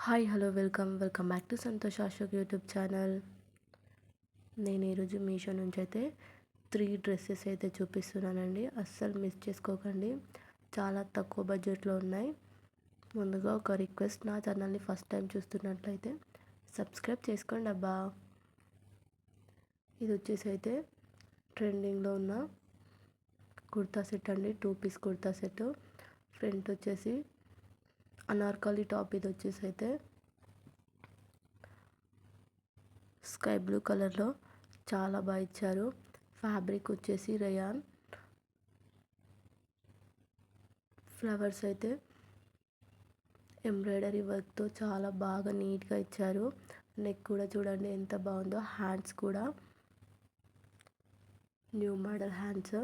Hi hello welcome back to Santosh Ashok YouTube channel. నేను ఈరోజు మీషో నుంచి అయితే 3 డ్రెస్సెస్ అయితే చూపిస్తున్నానండి. అస్సలు మిస్ చేసుకోకండి, చాలా తక్కువ బడ్జెట్లో ఉన్నాయి. ముందుగా ఒక రిక్వెస్ట్, నా ఛానల్ని ఫస్ట్ టైం చూస్తున్నట్లయితే సబ్స్క్రైబ్ చేసుకోండి అబ్బా. ఇది వచ్చేసి అయితే ట్రెండింగ్లో ఉన్న కుర్తా సెట్ అండి, 2 పీస్ కుర్తా సెట్. ఫ్రంట్ వచ్చేసి అనార్కలి టాప్. ఇది వచ్చేసి అయితే స్కై బ్లూ కలర్లో చాలా బాగా ఇచ్చారు. ఫ్యాబ్రిక్ వచ్చేసి రేయాన్. ఫ్లవర్స్ అయితే ఎంబ్రాయిడరీ వర్క్తో చాలా బాగా నీట్గా ఇచ్చారు. నెక్ కూడా చూడండి ఎంత బాగుందో. హ్యాండ్స్ కూడా న్యూ మోడల్ హ్యాండ్స్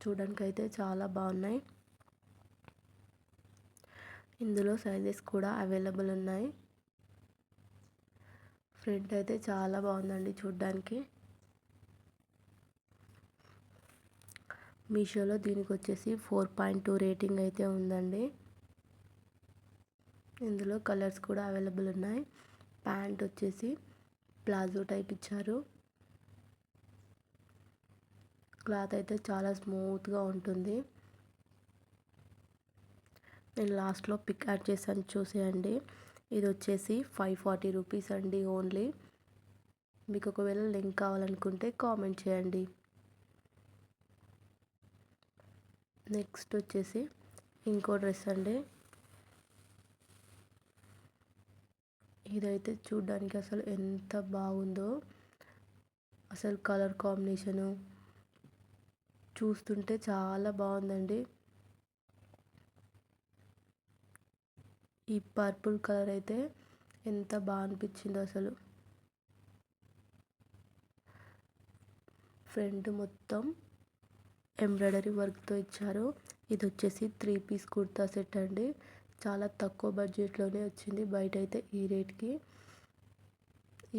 చూడడానికి అయితే చాలా బాగున్నాయి. ఇందులో సైజెస్ కూడా అవైలబుల్ ఉన్నాయి. ఫ్రంట్ అయితే చాలా బాగుందండి చూడ్డానికి. మీషోలో దీనికి వచ్చేసి 4.2 రేటింగ్ అయితే ఉందండి. ఇందులో కలర్స్ కూడా అవైలబుల్ ఉన్నాయి. ప్యాంట్ వచ్చేసి ప్లాజో టైప్ ఇచ్చారు. క్లాత్ అయితే చాలా స్మూత్గా ఉంటుంది. నేను లాస్ట్లో పిక్ యాడ్ చేశాను చూసేయండి. ఇది వచ్చేసి 540 రూపీస్ అండి ఓన్లీ. మీకు ఒకవేళ లింక్ కావాలనుకుంటే కామెంట్ చేయండి. నెక్స్ట్ వచ్చేసి ఇంకో డ్రెస్ అండి. ఇదైతే చూడ్డానికి అసలు ఎంత బాగుందో. అసలు కలర్ కాంబినేషను చూస్తుంటే చాలా బాగుందండి. ఈ పర్పుల్ కలర్ అయితే ఎంత బాగా అనిపించిందో అసలు. ఫ్రంట్ మొత్తం ఎంబ్రాయిడరీ వర్క్తో ఇచ్చారు. ఇది వచ్చేసి 3 పీస్ కుర్తా సెట్ అండి. చాలా తక్కువ బడ్జెట్లోనే వచ్చింది. బయట అయితే ఈ రేట్కి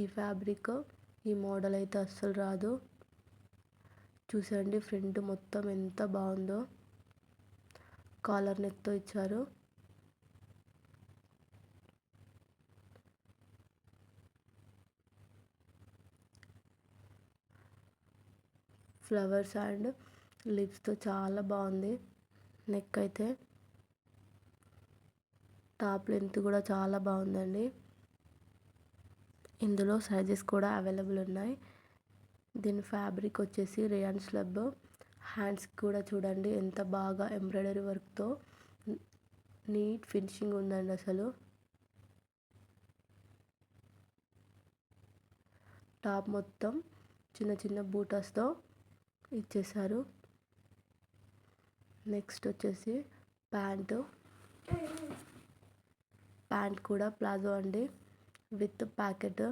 ఈ ఫ్యాబ్రిక్, ఈ మోడల్ అయితే అస్సలు రాదు. చూసండి ఫ్రంట్ మొత్తం ఎంత బాగుందో. కాలర్ నెక్తో ఇచ్చారు. ఫ్లవర్స్ అండ్ లిప్స్తో చాలా బాగుంది. నెక్ అయితే టాప్ లెంత్ కూడా చాలా బాగుందండి. ఇందులో సైజెస్ కూడా అవైలబుల్ ఉన్నాయి. దీని ఫ్యాబ్రిక్ వచ్చేసి రేయాన్ స్లబ్. హ్యాండ్స్ కూడా చూడండి ఎంత బాగా ఎంబ్రాయిడరీ వర్క్తో నీట్ ఫినిషింగ్ ఉందండి అసలు. టాప్ మొత్తం చిన్న చిన్న బూటాస్తో ఇచ్చేసారు. నెక్స్ట్ వచ్చేసి ప్యాంట్ కూడా ప్లాజో అండి, విత్ ప్యాకెట్.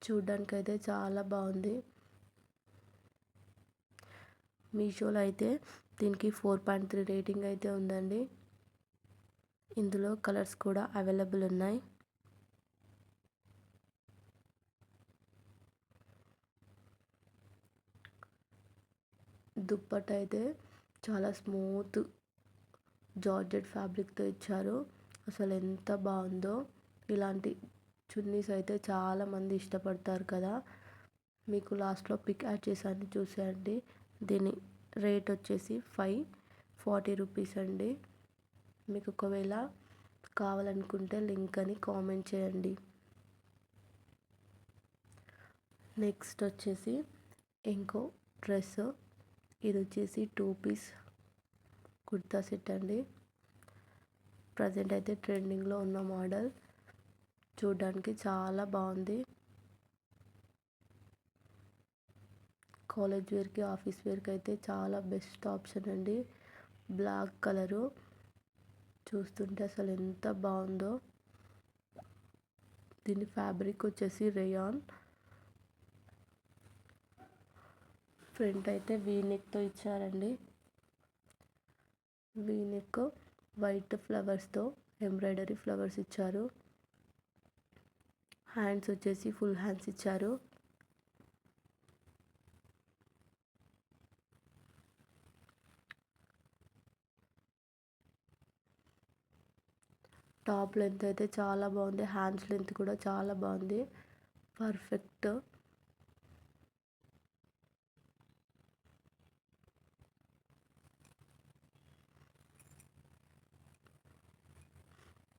చూడ్డానికి అయితే చాలా బాగుంది. మీషోలో అయితే దీనికి 4.3 రేటింగ్ అయితే ఉందండి. ఇందులో కలర్స్ కూడా అవైలబుల్ ఉన్నాయి. దుప్పట్ట అయితే చాలా స్మూత్ జార్జెట్ ఫ్యాబ్రిక్తో ఇచ్చారు. అసలు ఎంత బాగుందో. ఇలాంటి చున్నీస్ అయితే చాలామంది ఇష్టపడతారు కదా. మీకు లాస్ట్లో పిక్ యాడ్ చేశాను చూసేయండి. దీని రేట్ వచ్చేసి 540 రూపీస్ అండి. మీకు ఒకవేళ కావాలనుకుంటే లింక్ అని కామెంట్ చేయండి. నెక్స్ట్ వచ్చేసి ఇంకో డ్రెస్. ఇది వచ్చేసి 2 పీస్ కుర్తా సెట్ అండి. ప్రజెంట్ అయితే ట్రెండింగ్లో ఉన్న మోడల్. చూడడానికి చాలా బాగుంది. కాలేజ్ వేర్కి, ఆఫీస్ వేర్కి అయితే చాలా బెస్ట్ ఆప్షన్ అండి. బ్లాక్ కలరు చూస్తుంటే అసలు ఎంత బాగుందో. దీని ఫ్యాబ్రిక్ వచ్చేసి రేయాన్. ఫ్రంట్ అయితే వీనెక్తో ఇచ్చారండి. వీనెక్ వైట్ ఫ్లవర్స్తో ఎంబ్రాయిడరీ ఫ్లవర్స్ ఇచ్చారు. హ్యాండ్స్ వచ్చేసి ఫుల్ హ్యాండ్స్ ఇచ్చారు. టాప్ లెంత్ అయితే చాలా బాగుంది, హ్యాండ్స్ లెంత్ కూడా చాలా బాగుంది, పర్ఫెక్ట్.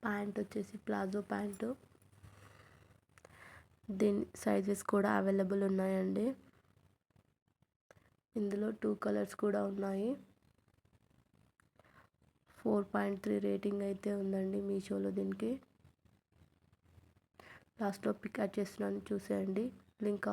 ప్యాంట్ వచ్చేసి ప్లాజో ప్యాంటు, దీని సైజెస్ కూడా అవైలబుల్ ఉన్నాయండి. ఇందులో 2 కలర్స్ కూడా ఉన్నాయి. 4.3 రేటింగ్ అయితే ఉందండి మీషోలో దీనికి. లాస్ట్లో పిక్ యాడ్ చేస్తున్నాను చూసేయండి. లింక్